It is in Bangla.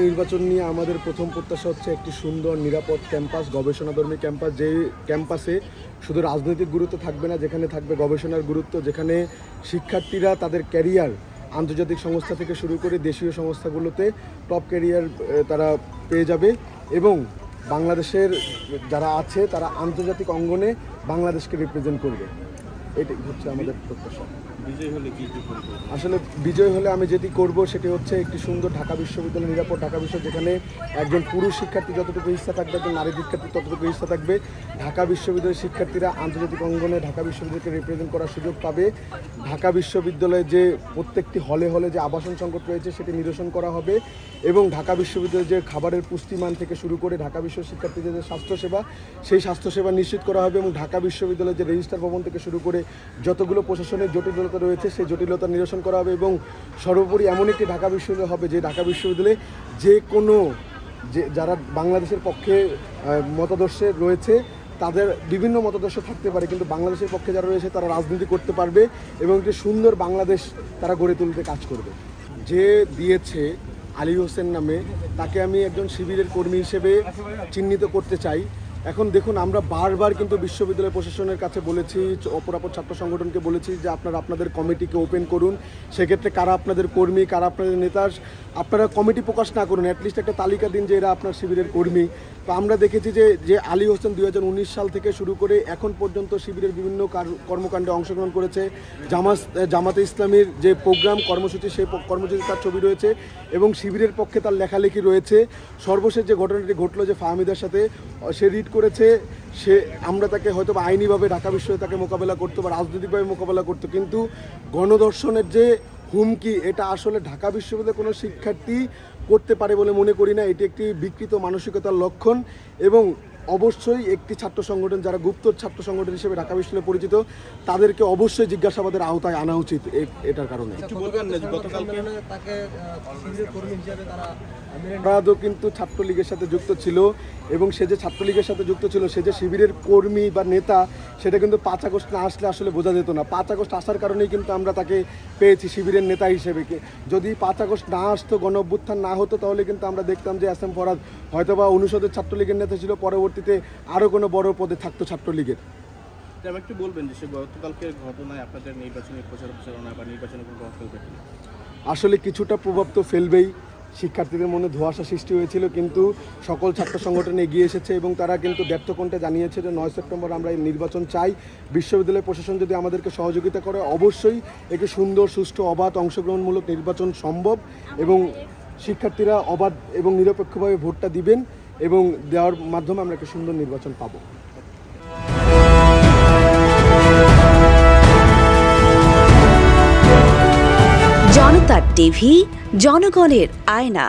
নির্বাচন নিয়ে আমাদের প্রথম প্রত্যাশা হচ্ছে একটি সুন্দর নিরাপদ ক্যাম্পাস, গবেষণাধর্মী ক্যাম্পাস, যে ক্যাম্পাসে শুধু রাজনৈতিক গুরুত্ব থাকবে না, যেখানে থাকবে গবেষণার গুরুত্ব, যেখানে শিক্ষার্থীরা তাদের ক্যারিয়ার আন্তর্জাতিক সংস্থা থেকে শুরু করে দেশীয় সংস্থাগুলোতে টপ ক্যারিয়ার তারা পেয়ে যাবে এবং বাংলাদেশের যারা আছে তারা আন্তর্জাতিক অঙ্গনে বাংলাদেশকে রিপ্রেজেন্ট করবে। এটাই হচ্ছে আমাদের প্রত্যাশা। আসলে বিজয় হলে আমি যেটি করব সেটি হচ্ছে একটি সুন্দর ঢাকা বিশ্ববিদ্যালয়, নিরাপদ ঢাকা বিশ্ববিদ্যালয়, যেখানে একজন পুরুষ শিক্ষার্থী যতটুকু হিস্সা থাকবে, একজন নারী শিক্ষার্থী ততটুকু হিস্সা থাকবে। ঢাকা বিশ্ববিদ্যালয়ের শিক্ষার্থীরা আন্তর্জাতিক অঙ্গনে ঢাকা বিশ্ববিদ্যালয়কে রিপ্রেজেন্ট করার সুযোগ পাবে। ঢাকা বিশ্ববিদ্যালয়ে যে প্রত্যেকটি হলে হলে যে আবাসন সংকট রয়েছে সেটি নিরসন করা হবে এবং ঢাকা বিশ্ববিদ্যালয়ের যে খাবারের পুষ্টিমান থেকে শুরু করে ঢাকা বিশ্ব শিক্ষার্থীদের যে স্বাস্থ্যসেবা, সেই স্বাস্থ্যসেবা নিশ্চিত করা হবে এবং ঢাকা বিশ্ববিদ্যালয়ের যে রেজিস্ট্রার ভবন থেকে শুরু করে যতগুলো প্রশাসনের জটিলতা রয়েছে সেই জটিলতা নিরসন করা হবে এবং সর্বোপরি এমন একটি ঢাকা বিশ্ববিদ্যালয় হবে যে ঢাকা বিশ্ববিদ্যালয়ে যে কোনো যারা বাংলাদেশের পক্ষে মতাদর্শে রয়েছে তাদের বিভিন্ন মতাদর্শ থাকতে পারে, কিন্তু বাংলাদেশের পক্ষে যারা রয়েছে তারা রাজনীতি করতে পারবে এবং একটি সুন্দর বাংলাদেশ তারা গড়ে তুলতে কাজ করবে। যে দিয়েছে আলী হোসেন নামে, তাকে আমি একজন শিবিরের কর্মী হিসেবে চিহ্নিত করতে চাই। এখন দেখুন, আমরা বারবার কিন্তু বিশ্ববিদ্যালয় প্রশাসনের কাছে বলেছি, অপরাপর ছাত্র সংগঠনকে বলেছি যে আপনারা আপনাদের কমিটিকে ওপেন করুন, সেক্ষেত্রে কারা আপনাদের কর্মী, কারা আপনাদের নেতা, আপনারা কমিটি প্রকাশ না করুন, অ্যাটলিস্ট একটা তালিকা দিন যে এরা আপনার শিবিরের কর্মী। তো আমরা দেখেছি যে আলী হোসেন 2019 সাল থেকে শুরু করে এখন পর্যন্ত শিবিরের বিভিন্ন কর্মকাণ্ডে অংশগ্রহণ করেছে। জামাতে ইসলামীর যে প্রোগ্রাম কর্মসূচি, সেই কর্মসূচি তার ছবি রয়েছে এবং শিবিরের পক্ষে তার লেখালেখি রয়েছে। সর্বশেষ যে ঘটনাটি ঘটলো যে ফাহমিদার সাথে, সে রিড করেছে, আমরা তাকে হয়তো আইনিভাবে ঢাকা বিশ্ববিদ্যালয়ে তাকে মোকাবেলা করতো বা রাজনৈতিকভাবে মোকাবেলা করতো, কিন্তু গণধর্ষণের যে হুমকি, এটা আসলে ঢাকা বিশ্ববিদ্যালয়ে কোনো শিক্ষার্থী করতে পারে বলে মনে করি না। এটি একটি বিকৃত মানসিকতার লক্ষণ এবং অবশ্যই একটি ছাত্র সংগঠন যারা গুপ্তর ছাত্র সংগঠন হিসেবে ঢাকা বিশ্ববিদ্যালয়ে পরিচিত, তাদেরকে অবশ্যই জিজ্ঞাসাবাদের আওতায় আনা উচিত এটার কারণে। অপরাধও কিন্তু ছাত্রলীগের সাথে যুক্ত ছিল এবং সে যে ছাত্রলীগের সাথে যুক্ত ছিল, সে যে শিবিরের কর্মী বা নেতা, সেটা কিন্তু 5 আগস্ট না আসলে আসলে বোঝা যেত না। 5 আগস্ট আসার কারণেই কিন্তু আমরা তাকে পেয়েছি শিবিরের নেতা হিসেবে। যদি 5 আগস্ট না আসতো, গণ অভ্যুত্থান না হতো, তাহলে কিন্তু আমরা দেখতাম যে এস এম ফরাদ হয়তোবা অনুষদের ছাত্রলীগের নেতা ছিল, পরবর্তীতে আরও কোনো বড় পদে থাকতো ছাত্রলীগের। একটু বলবেন যে সে গতকালকের ঘটনায় আপনাদের নির্বাচনী প্রচারণা বা নির্বাচনে কোনো প্রভাব ফেলবে? আসলে কিছুটা প্রভাব তো ফেলবেই। শিক্ষার্থীদের মনে ধোঁয়াশা সৃষ্টি হয়েছিল, কিন্তু সকল ছাত্র সংগঠন এগিয়ে এসেছে এবং তারা কিন্তু ব্যর্থকণ্ঠে জানিয়েছে যে 9 সেপ্টেম্বর আমরা এই নির্বাচন চাই। বিশ্ববিদ্যালয় প্রশাসন যদি আমাদেরকে সহযোগিতা করে, অবশ্যই একটি সুন্দর, সুষ্ঠু, অবাধ, অংশগ্রহণমূলক নির্বাচন সম্ভব এবং শিক্ষার্থীরা অবাধ এবং নিরপেক্ষভাবে ভোটটা দিবেন এবং দেওয়ার মাধ্যমে আমরা একটা সুন্দর নির্বাচন পাব। জনতা টিভি, জনগণের আয়না।